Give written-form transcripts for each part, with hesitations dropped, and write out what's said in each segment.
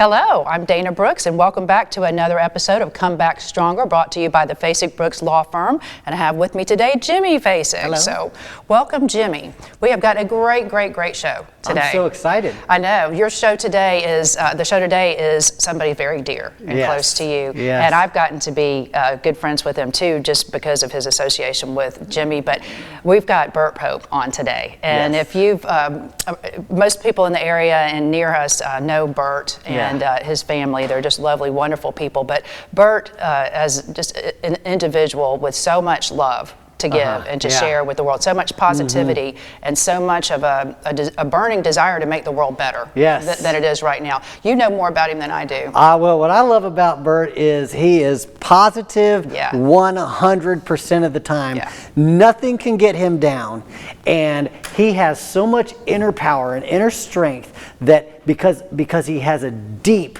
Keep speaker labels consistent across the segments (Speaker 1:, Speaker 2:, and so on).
Speaker 1: Hello, I'm Dana Brooks, and welcome back to another episode of Come Back Stronger, brought to you by the Fasig Brooks Law Firm. And I have with me today Jimmy Fasig.
Speaker 2: Hello.
Speaker 1: So, welcome, Jimmy. We have got a great show today.
Speaker 2: I'm so excited.
Speaker 1: I know. Your show today is, somebody very dear and close to you.
Speaker 2: Yes.
Speaker 1: And I've gotten to be good friends with him too, just because of his association with Jimmy. But we've got Bert Pope on today. And if you've, most people in the area and near us know Bert and his family. They're just lovely, wonderful people. But Bert, as just an individual with so much love to give and to share with the world, so much positivity and so much of a burning desire to make the world better than it is right now. You know more about him than I do.
Speaker 2: Well, what I love about Bert is he is positive 100% of the time.
Speaker 1: Yeah.
Speaker 2: Nothing can get him down. And he has so much inner power and inner strength that because he has a deep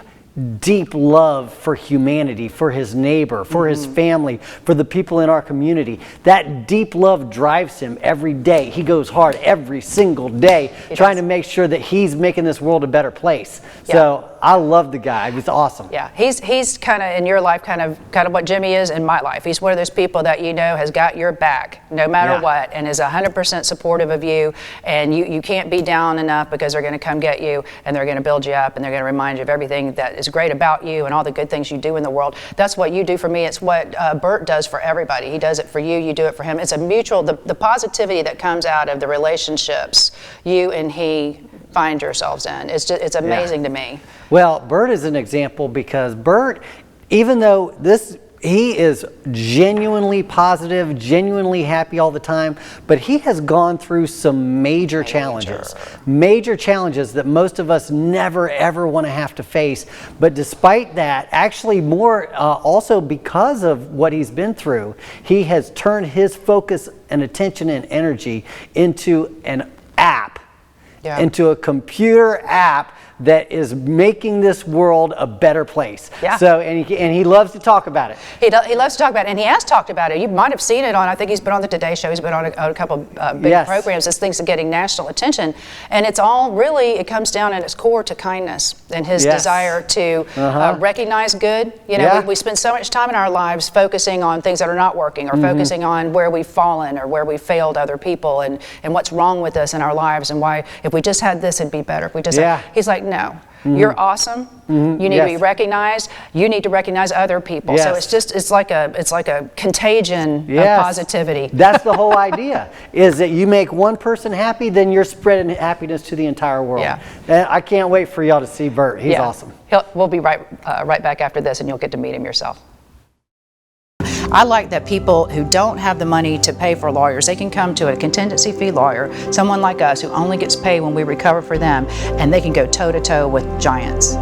Speaker 2: love for humanity, for his neighbor, for his family, for the people in our community. That deep love drives him every day. He goes hard every single day trying to make sure that he's making this world a better place. Yeah. So I love the guy. He's awesome. Yeah,
Speaker 1: he's kind of in your life, kind of what Jimmy is in my life. He's one of those people that you know has got your back no matter what, and is 100% supportive of you. And you can't be down enough because they're going to come get you and they're going to build you up and they're going to remind you of everything that is great about you and all the good things you do in the world. That's what you do for me. It's what Bert does for everybody. He does it for you. You do it for him. It's a mutual. The positivity that comes out of the relationships you and he find yourselves in. It's amazing to me.
Speaker 2: Well, Bert is an example because Bert, even though he is genuinely positive, genuinely happy all the time, but he has gone through some major challenges that most of us never ever want to have to face. But despite that, actually more also because of what he's been through, he has turned his focus and attention and energy into an app, into a computer app that is making this world a better place. Yeah. So, and he loves to talk about it. He
Speaker 1: loves to talk about it, and he has talked about it. You might have seen it on, I think he's been on the Today Show, he's been on a couple big programs. This thing's getting national attention. And it's all really, it comes down at its core to kindness and his desire to recognize good. You know, we spend so much time in our lives focusing on things that are not working, or focusing on where we've fallen or where we've failed other people and what's wrong with us in our lives and why if we just had this it'd be better. If we just he's like, no. You're awesome. You need to be recognized. You need to recognize other people. So it's like a contagion of positivity.
Speaker 2: That's the whole idea. Is that you make one person happy, then you're spreading happiness to the entire world. Yeah. And I can't wait for y'all to see Bert. He's awesome.
Speaker 1: We'll be right back after this, and you'll get to meet him yourself. I like that people who don't have the money to pay for lawyers, they can come to a contingency fee lawyer, someone like us who only gets paid when we recover for them, and they can go toe-to-toe with giants.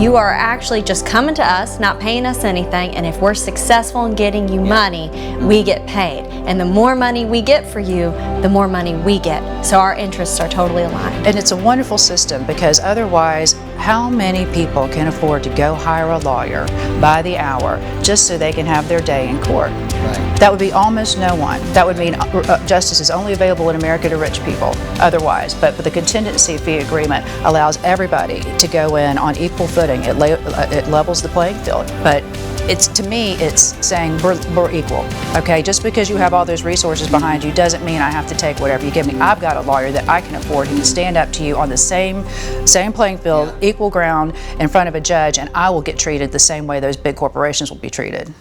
Speaker 3: You are actually just coming to us, not paying us anything, and if we're successful in getting you money, we get paid. And the more money we get for you, the more money we get. So our interests are totally aligned.
Speaker 1: And it's a wonderful system because otherwise, how many people can afford to go hire a lawyer by the hour just so they can have their day in court? Right. That would be almost no one. That would mean justice is only available in America to rich people otherwise. But the contingency fee agreement allows everybody to go in on equal footing. It levels the playing field. But to me, it's saying we're equal. Okay, just because you have all those resources behind you doesn't mean I have to take whatever you give me. I've got a lawyer that I can afford who can stand up to you on the same playing field, equal ground in front of a judge, and I will get treated the same way those big corporations will be treated.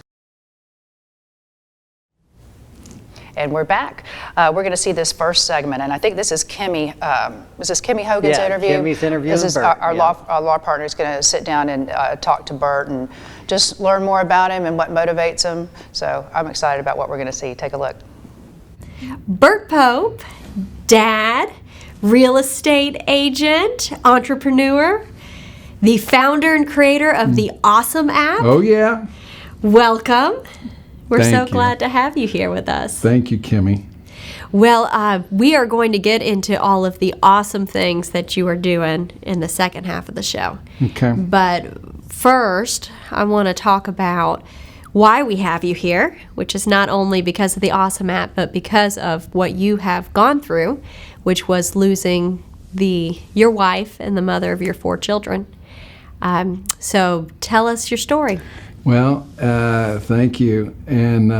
Speaker 1: And we're back. We're going to see this first segment, and I think this is Kimmy. Is this Kimmy Hogan's interview?
Speaker 2: Kimmy's interview.
Speaker 1: This is our law partner is going to sit down and talk to Bert and just learn more about him and what motivates him. So I'm excited about what we're going to see. Take a look.
Speaker 4: Bert Pope, dad, real estate agent, entrepreneur, the founder and creator of the Awesome app.
Speaker 5: Oh yeah.
Speaker 4: Welcome. We're so glad to have you here with us.
Speaker 5: Thank you, Kimmy.
Speaker 4: Well, we are going to get into all of the awesome things that you are doing in the second half of the show.
Speaker 5: Okay.
Speaker 4: But first, I want to talk about why we have you here, which is not only because of the Awesome app, but because of what you have gone through, which was losing your wife and the mother of your 4 children. So tell us your story.
Speaker 5: Well, thank you. And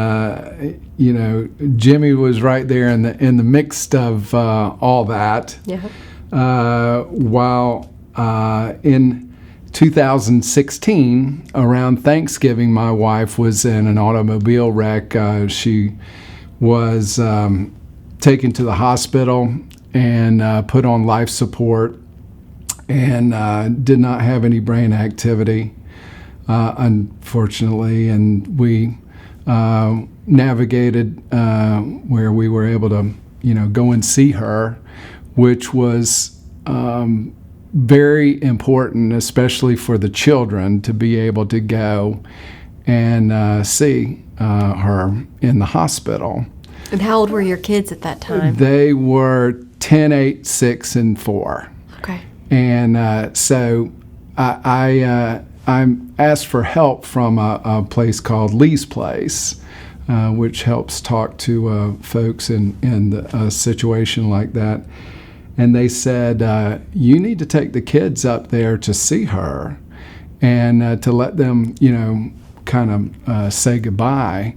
Speaker 5: Jimmy was right there in the midst of all that.
Speaker 4: Yeah.
Speaker 5: While in 2016, around Thanksgiving, my wife was in an automobile wreck. She was taken to the hospital and put on life support, and did not have any brain activity, unfortunately. And we navigated where we were able to, go and see her, which was very important, especially for the children, to be able to go and see her in the hospital.
Speaker 4: And how old were your kids at that time?
Speaker 5: They were 10, 8, 6, and 4.
Speaker 4: Okay.
Speaker 5: And so I asked for help from a place called Lee's Place, which helps talk to folks in a situation like that. And they said, you need to take the kids up there to see her and to let them, kind of say goodbye.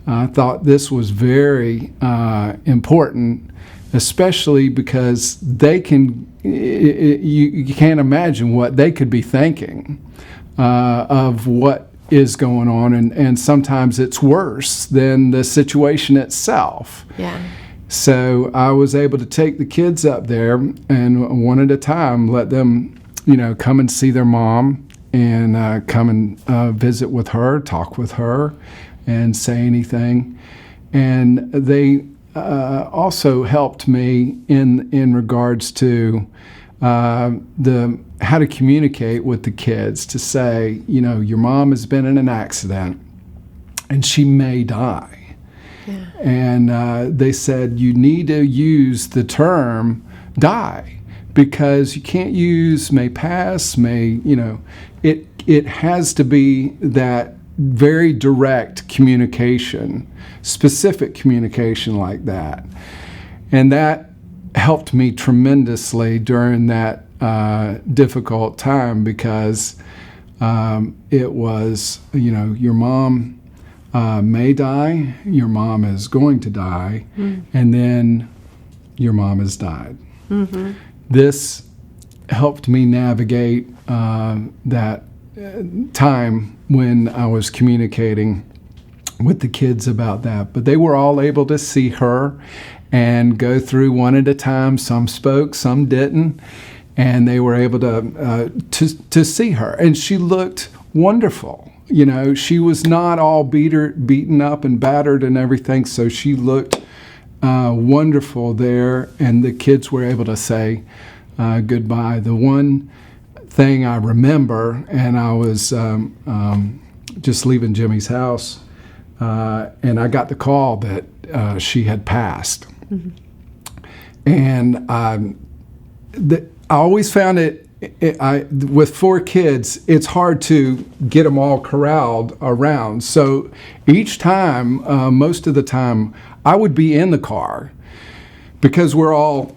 Speaker 5: I thought this was very important, especially because they can, you can't imagine what they could be thinking of what is going on, and sometimes it's worse than the situation itself.
Speaker 4: Yeah.
Speaker 5: So I was able to take the kids up there and one at a time let them, come and see their mom and come and visit with her, talk with her, and say anything. And they also helped me in regards to how to communicate with the kids, to say, your mom has been in an accident and she may die. Yeah. And they said you need to use the term die, because you can't use may pass, may, it has to be that very direct communication, specific communication like that. And that helped me tremendously during that difficult time, because it was, your mom may die, your mom is going to die, and then your mom has died. Mm-hmm. This helped me navigate that time when I was communicating with the kids about that. But they were all able to see her and go through one at a time. Some spoke, some didn't, and they were able to see her. And she looked wonderful. She was not all beaten up and battered and everything, so she looked wonderful there, and the kids were able to say goodbye. The one thing I remember, and I was just leaving Jimmy's house, and I got the call that she had passed. Mm-hmm. And I always found with 4 kids, it's hard to get them all corralled around. So each time, most of the time, I would be in the car because we're all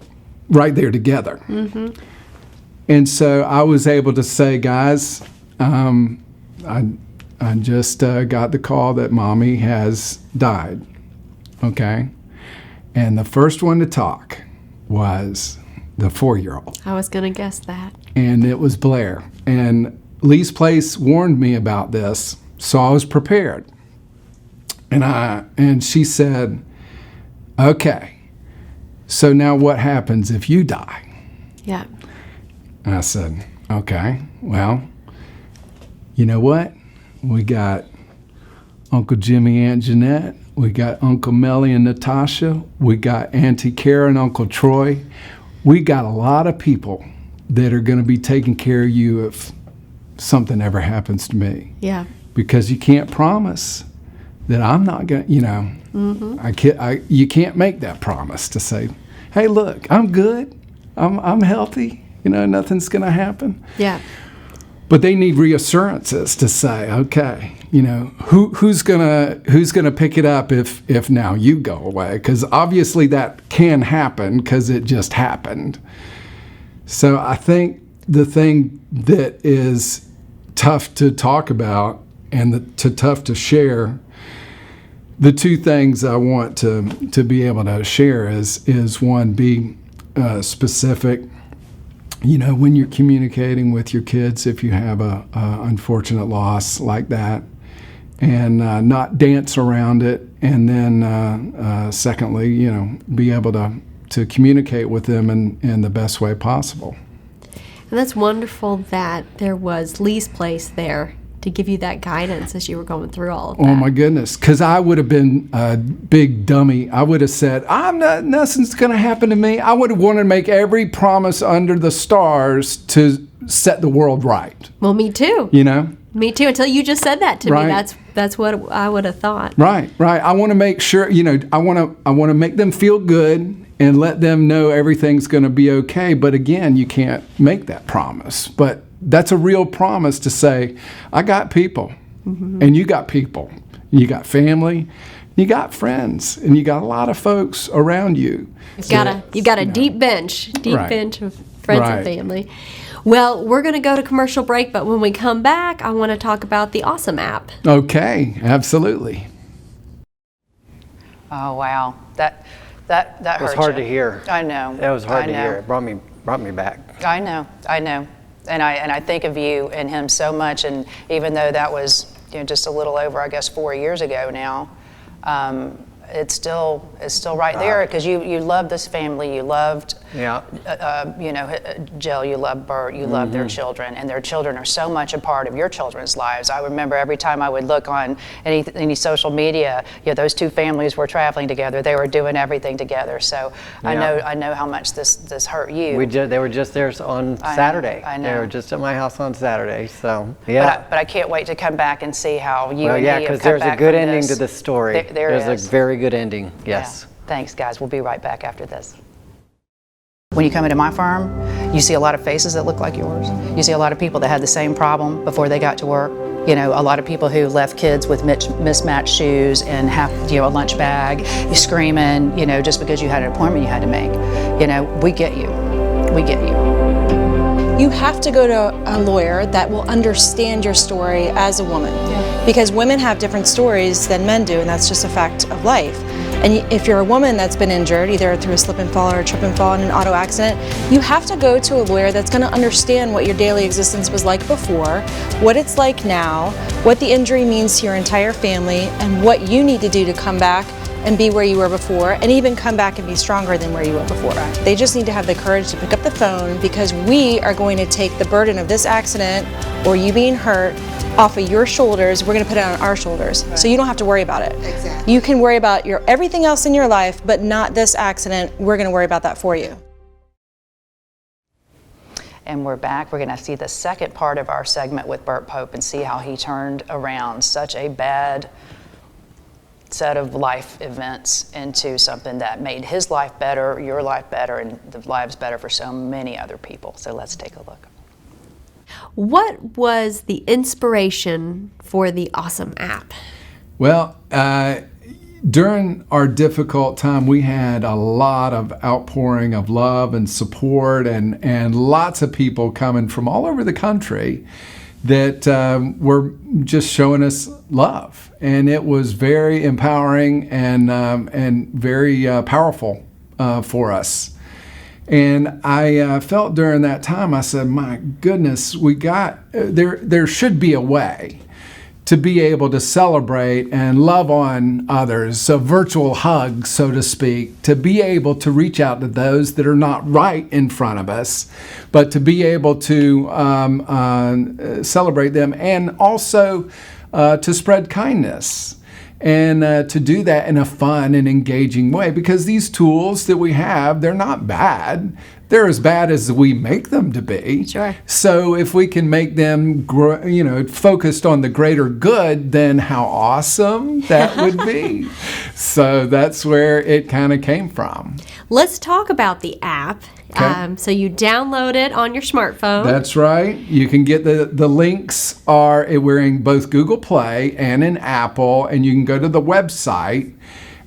Speaker 5: right there together. Mm-hmm. And so I was able to say, guys, I just got the call that Mommy has died, okay? And the first one to talk was the 4-year-old.
Speaker 4: I was going to guess that.
Speaker 5: And it was Blair. And Lee's Place warned me about this, so I was prepared. And she said, okay, so now what happens if you die?
Speaker 4: Yeah.
Speaker 5: And I said, okay, well, you know what? We got Uncle Jimmy, Aunt Jeanette. We got Uncle Melly and Natasha. We got Auntie Kara, Uncle Troy. We got a lot of people that are going to be taking care of you if something ever happens to me.
Speaker 4: Yeah.
Speaker 5: Because you can't promise that I'm not going to, mm-hmm. You can't make that promise to say, hey, look, I'm good. I'm healthy. Nothing's going to happen.
Speaker 4: Yeah.
Speaker 5: But they need reassurances to say, okay, who's gonna pick it up if now you go away? Because obviously that can happen because it just happened. So I think the thing that is tough to talk about and tough to share. The two things I want to be able to share is one, be specific. You know, when you're communicating with your kids, if you have a unfortunate loss like that, and not dance around it. And then secondly, you know, be able to communicate with them in the best way possible.
Speaker 4: And that's wonderful that there was Lee's Place there to give you that guidance as you were going through all of that.
Speaker 5: Oh my goodness, because I would have been a big dummy. I would have said, nothing's going to happen to me. I would have wanted to make every promise under the stars to set the world right.
Speaker 4: Well, me too.
Speaker 5: You know?
Speaker 4: Me too, until you just said that to
Speaker 5: Right.
Speaker 4: me. That's what I would have thought.
Speaker 5: Right. I want to make sure, you know, I want to make them feel good and let them know everything's going to be okay. But again, you can't make that promise. But that's a real promise to say, I got people, and you got people, and you got family, you got friends, and you got a lot of folks around you.
Speaker 4: You've got a deep bench of friends
Speaker 5: Right.
Speaker 4: and family. Well, we're going to go to commercial break, but when we come back, I want to talk about the Awesome app.
Speaker 5: Okay, absolutely.
Speaker 1: Oh, wow. That hurt
Speaker 2: It was hard
Speaker 1: you.
Speaker 2: to hear.
Speaker 1: I know.
Speaker 2: It was hard
Speaker 1: I
Speaker 2: to
Speaker 1: know.
Speaker 2: hear. It brought me back.
Speaker 1: I know. And I think of you and him so much, and even though that was, you know, just a little over, I guess, 4 years ago now, it's still right there, because you loved this family. You loved,
Speaker 2: Yeah.
Speaker 1: you know, Jill, you love Bert, you love their children, and their children are so much a part of your children's lives. I remember every time I would look on any social media, you know, those two families were traveling together. They were doing everything together. So
Speaker 2: Yeah.
Speaker 1: I know how much this hurt you.
Speaker 2: They were just there on Saturday.
Speaker 1: I know.
Speaker 2: They were just at my house on Saturday. So yeah.
Speaker 1: But I can't wait to come back and see how you
Speaker 2: Well,
Speaker 1: and
Speaker 2: yeah,
Speaker 1: he have
Speaker 2: because
Speaker 1: come
Speaker 2: there's a
Speaker 1: back
Speaker 2: good
Speaker 1: from
Speaker 2: ending
Speaker 1: this.
Speaker 2: to this story.
Speaker 1: There's
Speaker 2: a very good ending.
Speaker 1: Yeah.
Speaker 2: Yes.
Speaker 1: Thanks, guys. We'll be right back after this. When you come into my farm, you see a lot of faces that look like yours. You see a lot of people that had the same problem before they got to work. You know, a lot of people who left kids with mismatched shoes and a lunch bag, you screaming, you know, just because you had an appointment you had to make. You know, we get you. We get you.
Speaker 6: You have to go to a lawyer that will understand your story as a woman. Because women have different stories than men do, and that's just a fact of life. And if you're a woman that's been injured, either through a slip and fall or a trip and fall in an auto accident, you have to go to a lawyer that's going to understand what your daily existence was like before, what it's like now, what the injury means to your entire family, and what you need to do to come back and be where you were before, and even come back and be stronger than where you were before. They just need to have the courage to pick up the phone, because we are going to take the burden of this accident or you being hurt off of your shoulders. We're going to put it on our shoulders, so you don't have to worry about it. Exactly. You can worry about everything else in your life, but not this accident. We're going to worry about that for you.
Speaker 1: And we're back. We're going to see the second part of our segment with Bert Pope and see how he turned around such a bad set of life events into something that made his life better, your life better, and the lives better for so many other people. So let's take a look.
Speaker 4: What was the inspiration for the Awesome app?
Speaker 5: Well, during our difficult time, we had a lot of outpouring of love and support, and lots of people coming from all over the country that were just showing us love. And it was very empowering and very powerful for us. And I felt during that time, I said, my goodness, there should be a way to be able to celebrate and love on others, a virtual hug, so to speak, to be able to reach out to those that are not right in front of us, but to be able to celebrate them, and also to spread kindness. And to do that in a fun and engaging way, because these tools that we have, they're not bad. They're as bad as we make them to be.
Speaker 4: Sure.
Speaker 5: So if we can make them, focused on the greater good, then how awesome that would be. So that's where it kind of came from.
Speaker 4: Let's talk about the app.
Speaker 5: Okay.
Speaker 4: So you download it on your smartphone.
Speaker 5: That's right. You can get the links we're in both Google Play and in Apple, and you can go to the website,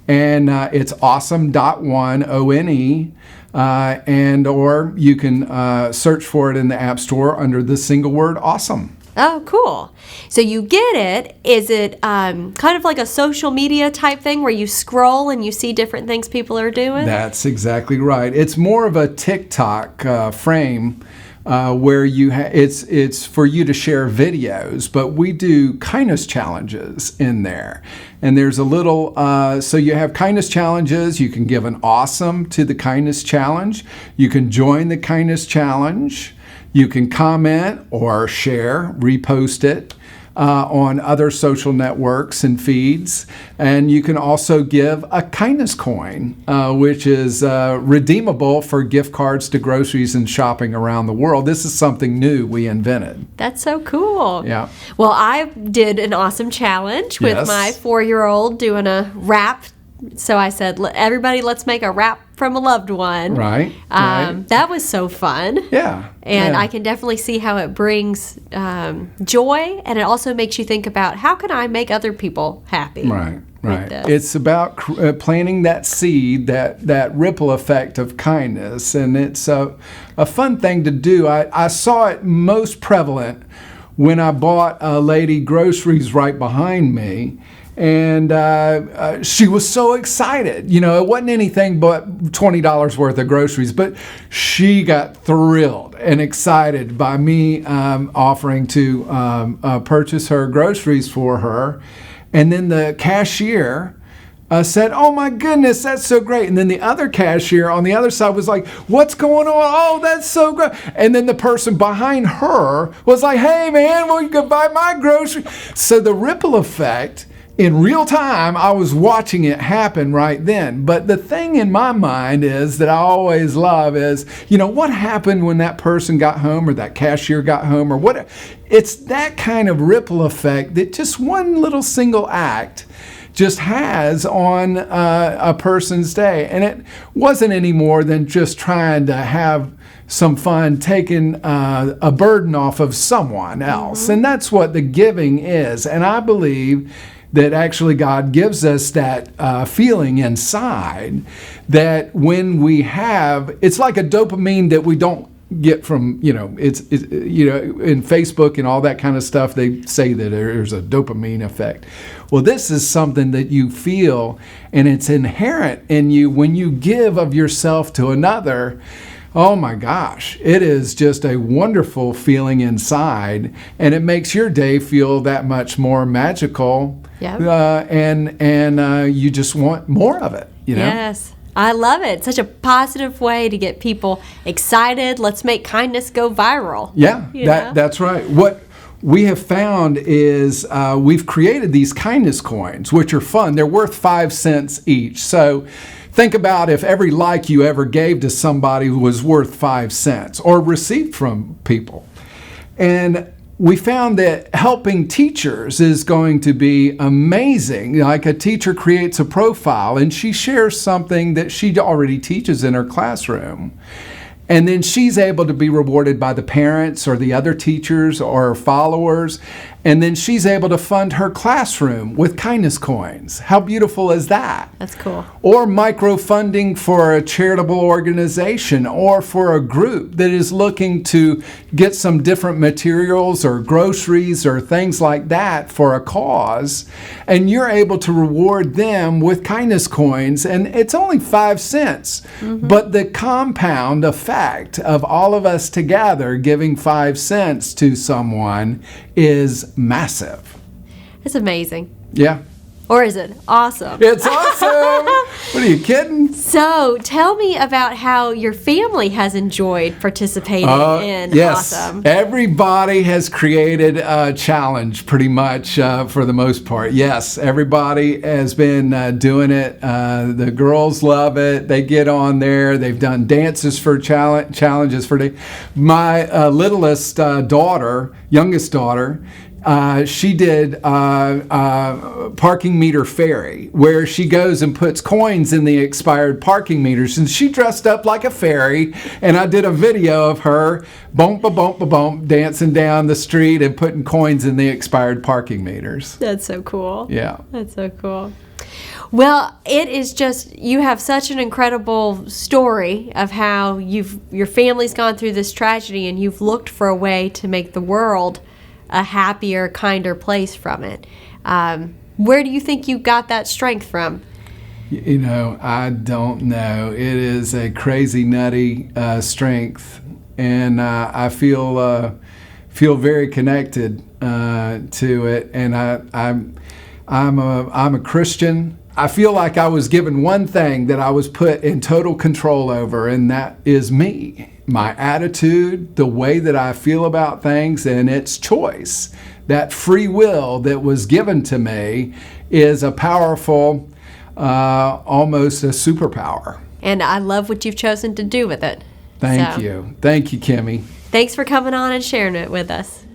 Speaker 5: and it's awesome.one, O-N-E, or you can search for it in the App Store under the single word awesome.
Speaker 4: Oh, cool. So you get it. Is it kind of like a social media type thing where you scroll and you see different things people are doing?
Speaker 5: That's exactly right. It's more of a TikTok frame where it's for you to share videos, but we do kindness challenges in there. And there's a little, so you have kindness challenges. You can give an awesome to the kindness challenge. You can join the kindness challenge. You can comment or share, repost it on other social networks and feeds. And you can also give a kindness coin, which is redeemable for gift cards to groceries and shopping around the world. This is something new we invented.
Speaker 4: That's so cool.
Speaker 5: Yeah.
Speaker 4: Well, I did an awesome challenge with
Speaker 5: Yes.
Speaker 4: my 4-year-old doing a rap. So I said, everybody, let's make a rap from a loved one.
Speaker 5: Right. Right.
Speaker 4: That was so fun.
Speaker 5: Yeah.
Speaker 4: And
Speaker 5: yeah.
Speaker 4: I can definitely see how it brings joy, and it also makes you think about how can I make other people happy.
Speaker 5: Right, right.
Speaker 4: this.
Speaker 5: It's about planting that seed, that ripple effect of kindness, and it's a fun thing to do. I saw it most prevalent when I bought a lady groceries right behind me. And she was so excited. You know, it wasn't anything but $20 worth of groceries, but she got thrilled and excited by me offering to purchase her groceries for her. And then the cashier said, "Oh my goodness, that's so great." And then the other cashier on the other side was like, "What's going on? Oh, that's so great." And then the person behind her was like, "Hey man, well, you can buy my groceries." So the ripple effect, in real time, I was watching it happen right then. But the thing in my mind is that I always love is, you know, what happened when that person got home or that cashier got home or what? It's that kind of ripple effect that just one little single act just has on a person's day. And it wasn't any more than just trying to have some fun taking a burden off of someone else. And that's what the giving is. And I believe that actually God gives us that feeling inside that when we have, it's like a dopamine that we don't get from, you know, it's you know, in Facebook and all that kind of stuff, they say that there's a dopamine effect. Well, this is something that you feel, and it's inherent in you when you give of yourself to another. Oh my gosh, it is just a wonderful feeling inside, and it makes your day feel that much more magical.
Speaker 4: Yep.
Speaker 5: And you just want more of it, you know?
Speaker 4: Yes. I love it. It's such a positive way to get people excited. Let's make kindness go viral.
Speaker 5: Yeah,
Speaker 4: You know?
Speaker 5: that's right. What we have found is we've created these kindness coins, which are fun. They're worth 5 cents each. So think about if every like you ever gave to somebody was worth 5 cents or received from people. And we found that helping teachers is going to be amazing. Like a teacher creates a profile and she shares something that she already teaches in her classroom. And then she's able to be rewarded by the parents or the other teachers or followers. And then she's able to fund her classroom with kindness coins. How beautiful is that?
Speaker 4: That's cool.
Speaker 5: Or micro-funding for a charitable organization or for a group that is looking to get some different materials or groceries or things like that for a cause. And you're able to reward them with kindness coins. And it's only 5 cents. But the compound effect of all of us together giving 5 cents to someone is massive.
Speaker 4: It's amazing.
Speaker 5: Yeah.
Speaker 4: Or is it awesome?
Speaker 5: It's awesome. What are you kidding?
Speaker 4: So tell me about how your family has enjoyed participating in
Speaker 5: Yes.
Speaker 4: Awesome.
Speaker 5: Everybody has created a challenge pretty much for the most part. Yes, everybody has been doing it. The girls love it. They get on there. They've done dances for challenges for day. My littlest daughter, youngest daughter, she did parking meter fairy, where she goes and puts coins in the expired parking meters, and she dressed up like a fairy, and I did a video of her bump a bump a bump dancing down the street and putting coins in the expired parking meters.
Speaker 4: That's so cool.
Speaker 5: Yeah.
Speaker 4: That's so cool. Well, it is just, you have such an incredible story of how your family's gone through this tragedy and you've looked for a way to make the world a happier, kinder place from it. Where do you think you got that strength from?
Speaker 5: You know, I don't know. It is a crazy, nutty strength, and I feel very connected to it. And I'm a Christian. I feel like I was given one thing that I was put in total control over, and that is me, my attitude, the way that I feel about things, and its choice. That free will that was given to me is a powerful, almost a superpower.
Speaker 4: And I love what you've chosen to do with it.
Speaker 5: Thank you, Kimmy.
Speaker 4: Thanks for coming on and sharing it with us.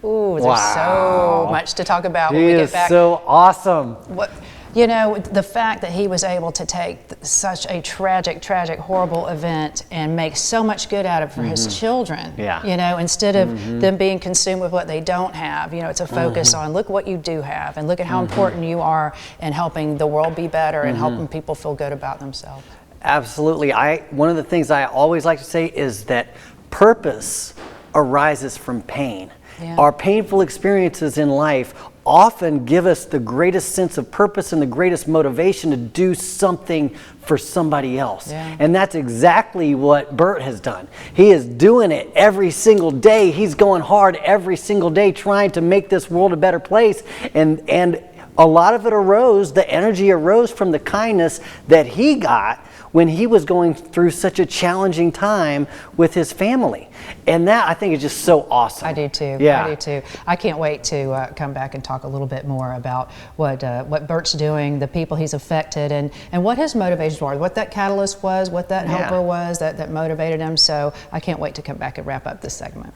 Speaker 1: Ooh, there's so much to talk about when
Speaker 2: He
Speaker 1: we
Speaker 2: is
Speaker 1: get back.
Speaker 2: so awesome.
Speaker 1: What, you know, the fact that he was able to take such a tragic, horrible event and make so much good out of it for his children.
Speaker 2: Yeah.
Speaker 1: You know, instead of them being consumed with what they don't have, you know, it's a focus on look what you do have and look at how important you are in helping the world be better and helping people feel good about themselves.
Speaker 2: Absolutely. One of the things I always like to say is that purpose arises from pain.
Speaker 1: Yeah.
Speaker 2: Our painful experiences in life often give us the greatest sense of purpose and the greatest motivation to do something for somebody else.
Speaker 1: Yeah.
Speaker 2: And that's exactly what Bert has done. He is doing it every single day. He's going hard every single day trying to make this world a better place. And a lot of it arose, the energy arose from the kindness that he got when he was going through such a challenging time with his family. And that, I think, is just so awesome.
Speaker 1: I do too.
Speaker 2: Yeah.
Speaker 1: I do too. I can't wait to come back and talk a little bit more about what Bert's doing, the people he's affected, and what his motivations were, what that catalyst was, what that helper was that motivated him. So I can't wait to come back and wrap up this segment.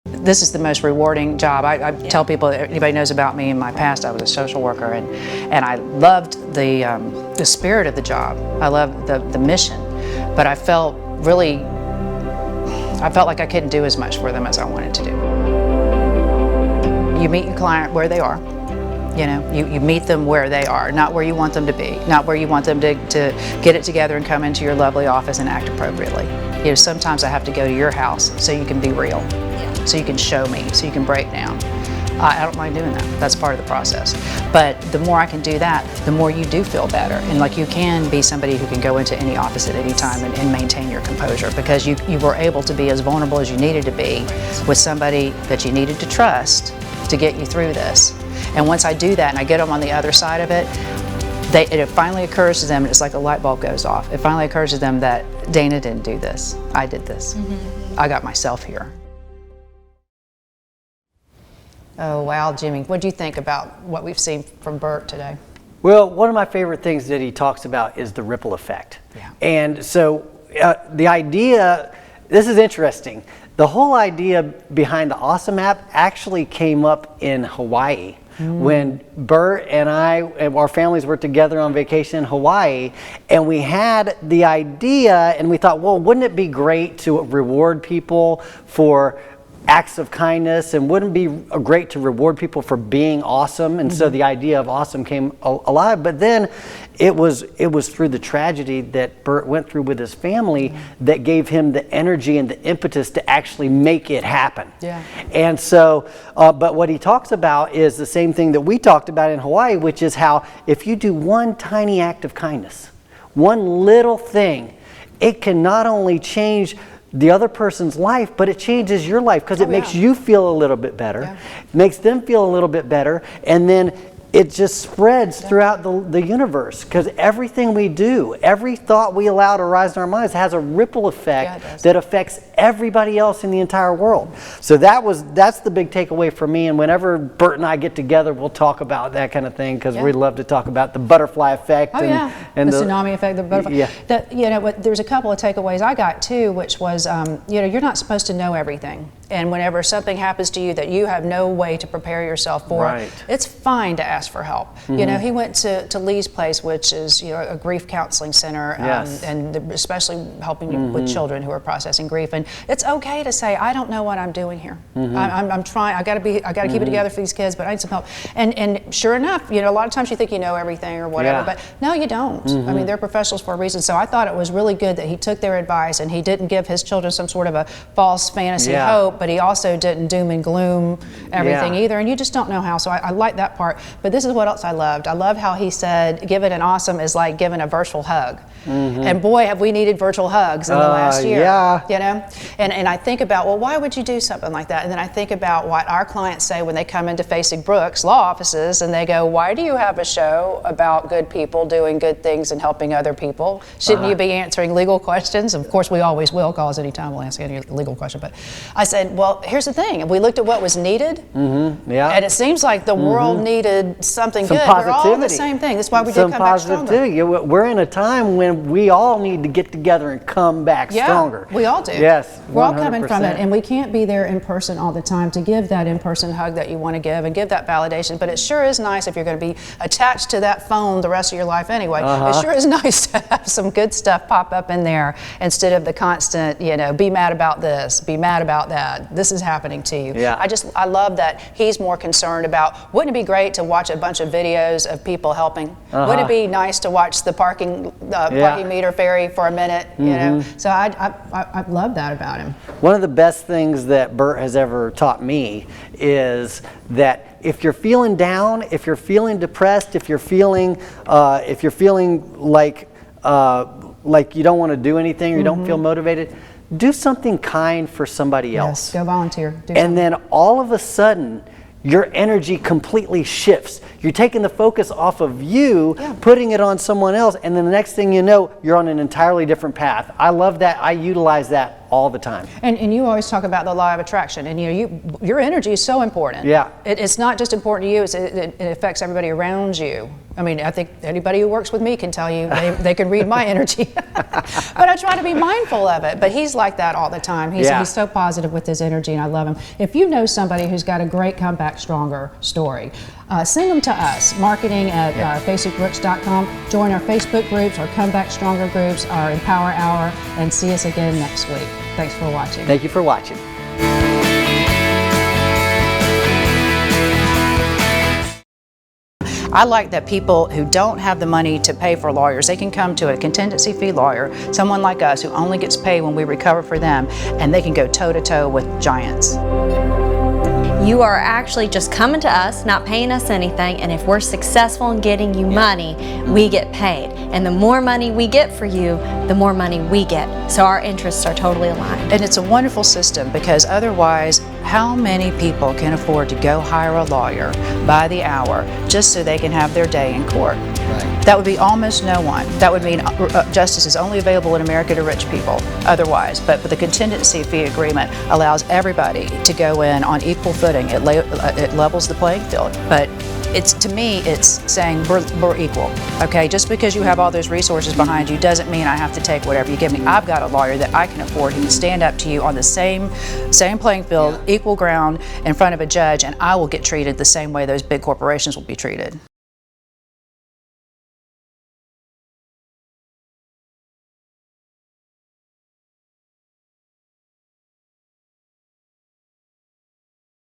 Speaker 1: This is the most rewarding job. I tell people, anybody knows about me in my past, I was a social worker, and I loved the spirit of the job. I loved the mission, but I felt like I couldn't do as much for them as I wanted to do. You meet your client where they are. You know, you meet them where they are, not where you want them to be, not where you want them to get it together and come into your lovely office and act appropriately. You know, sometimes I have to go to your house so you can be real, so you can show me, so you can break down. I don't mind doing that. That's part of the process. But the more I can do that, the more you do feel better. And like you can be somebody who can go into any office at any time and maintain your composure because you were able to be as vulnerable as you needed to be with somebody that you needed to trust to get you through this. And once I do that and I get them on the other side of it, it finally occurs to them, it's like a light bulb goes off. It finally occurs to them that Dana didn't do this. I did this. I got myself here. Oh, wow, Jimmy. What do you think about what we've seen from Bert today?
Speaker 2: Well, one of my favorite things that he talks about is the ripple effect.
Speaker 1: Yeah.
Speaker 2: And so the idea, this is interesting. The whole idea behind the Awesome app actually came up in Hawaii. When Bert and our families were together on vacation in Hawaii, and we had the idea, and we thought, well, wouldn't it be great to reward people for acts of kindness, and wouldn't it be great to reward people for being awesome? And so the idea of awesome came alive. But then it was through the tragedy that Bert went through with his family that gave him the energy and the impetus to actually make it happen.
Speaker 1: Yeah.
Speaker 2: And so, but what he talks about is the same thing that we talked about in Hawaii, which is how if you do one tiny act of kindness, one little thing, it can not only change the other person's life, but it changes your life because it makes you feel a little bit better, makes them feel a little bit better, and then it just spreads throughout the universe because everything we do, every thought we allow to rise in our minds has a ripple effect that affects everybody else in the entire world. So that's the big takeaway for me, and whenever Bert and I get together, we'll talk about that kind of thing because we love to talk about the butterfly effect.
Speaker 1: And the tsunami effect, the butterfly. There's a couple of takeaways I got too, which was, you're not supposed to know everything. And whenever something happens to you that you have no way to prepare yourself for, it's fine to ask for help. You know, he went to Lee's place, which is a grief counseling center, and especially helping with children who are processing grief. And it's okay to say, I don't know what I'm doing here. I'm trying. I got to keep it together for these kids, but I need some help. And sure enough, a lot of times you think you know everything or whatever, but no, you don't. I mean, they're professionals for a reason. So I thought it was really good that he took their advice and he didn't give his children some sort of a false fantasy hope but he also didn't doom and gloom everything either, and you just don't know how. So I like that part. But this is what else I loved. I loved how he said, giving an awesome is like giving a virtual hug. And boy, have we needed virtual hugs in the last year. You know? And I think about, well, why would you do something like that? And then I think about what our clients say when they come into Facing Brooks law offices and they go, why do you have a show about good people doing good things and helping other people? Shouldn't you be answering legal questions? Of course, we always will, cause anytime we'll answer any legal question. But I said, well, here's the thing. If we looked at what was needed, and it seems like the world needed something good. We're all the same thing. That's why we did come back stronger.
Speaker 2: We're in a time when we all need to get together and come back stronger.
Speaker 1: We all do.
Speaker 2: Yes, 100%.
Speaker 1: We're all coming from it, and we can't be there in person all the time to give that in-person hug that you want to give and give that validation. But it sure is nice if you're going to be attached to that phone the rest of your life anyway. It sure is nice to have some good stuff pop up in there instead of the constant, you know, be mad about this, be mad about that. This is happening to you. I love that he's more concerned about, wouldn't it be great to watch a bunch of videos of people helping? Wouldn't it be nice to watch the parking meter fairy for a minute? You know, so I love that about him.
Speaker 2: One of the best things that Bert has ever taught me is that if you're feeling down, if you're feeling depressed, if you're feeling like you don't want to do anything or you don't feel motivated, do something kind for somebody else.
Speaker 1: Yes, go volunteer.
Speaker 2: And then all of a sudden, your energy completely shifts. You're taking the focus off of you, putting it on someone else, and then the next thing you know, you're on an entirely different path. I love that. I utilize that all the time.
Speaker 1: And you always talk about the law of attraction, and your energy is so important. It's not just important to you, it affects everybody around you. I mean, I think anybody who works with me can tell you they can read my energy. But I try to be mindful of it. But he's like that all the time. He's so positive with his energy, and I love him. If you know somebody who's got a great Come Back Stronger story, send them to us, marketing@facingbrooks.com. Join our Facebook groups, our Come Back Stronger groups, our Empower Hour, and see us again next week. Thanks for watching.
Speaker 2: Thank you for watching.
Speaker 1: I like that people who don't have the money to pay for lawyers, they can come to a contingency fee lawyer, someone like us who only gets paid when we recover for them, and they can go toe-to-toe with giants.
Speaker 3: You are actually just coming to us, not paying us anything, and if we're successful in getting you money, we get paid. And the more money we get for you, the more money we get. So our interests are totally aligned.
Speaker 1: And it's a wonderful system, because otherwise, how many people can afford to go hire a lawyer by the hour just so they can have their day in court? That would be almost no one. That would mean justice is only available in America to rich people otherwise. But the contingency fee agreement allows everybody to go in on equal footing. It levels the playing field. But to me, it's saying we're equal. Okay, just because you have all those resources behind you doesn't mean I have to take whatever you give me. I've got a lawyer that I can afford who can stand up to you on the same playing field, equal ground in front of a judge, and I will get treated the same way those big corporations will be treated.